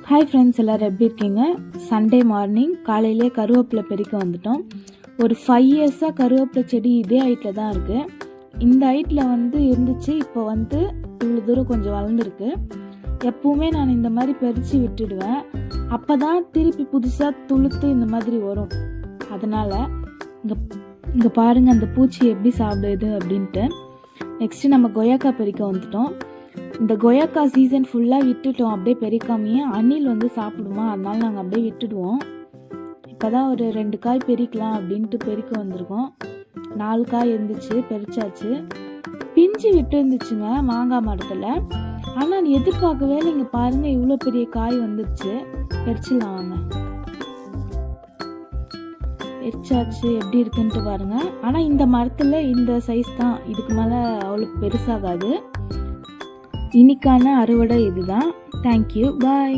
Hi friends, எல்லோரும் எப்படி இருக்கீங்க? சண்டே மார்னிங் காலையிலே கருவேப்பிலை பெருக்க வந்துட்டோம். ஒரு 5 இயர்ஸாக கருவேப்பிலை செடி இதே ஹைட்டில் தான் இருக்குது. இந்த ஹைட்டில் இருந்துச்சு. இப்போ இவ்வளோ தூரம் கொஞ்சம் வளர்ந்துருக்கு. எப்பவுமே நான் இந்த மாதிரி பறித்து விட்டுடுவேன். அப்போ தான் திருப்பி புதுசாக துளுத்து இந்த மாதிரி வரும். அதனால் இங்கே பாருங்கள் அந்த பூச்சி எப்படி சாப்பிடுது அப்படின்ட்டு. நெக்ஸ்ட்டு நம்ம கொய்யாக்காய் பறிக்க வந்துட்டோம். இந்த கொய்யாக்காய் சீசன் ஃபுல்லாக விட்டுட்டோம், அப்படியே பெரிக்காமையே. அணில் சாப்பிடுமா, அதனால நாங்கள் அப்படியே விட்டுடுவோம். இப்போ தான் ஒரு 2 காய் பெரிக்கலாம் அப்படின்ட்டு பெருக்க வந்திருக்கோம். 4 காய் இருந்துச்சு, பெரிச்சாச்சு. பிஞ்சு விட்டு இருந்துச்சுங்க மாங்காய் மரத்தில். ஆனால் எதிர்பார்க்கவே இல்லை. இங்கே பாருங்கள் இவ்வளோ பெரிய காய் வந்துடுச்சு. பெரிச்சிடலாம் வாங்க. பெரிச்சாச்சு, எப்படி இருக்குன்ட்டு பாருங்கள். ஆனால் இந்த மரத்தில் இந்த சைஸ் தான், இதுக்கு மேலே அவ்வளோ பெருசாகாது. இன்னைக்கான அறுவடை இதுதான். தேங்க்யூ, பாய்.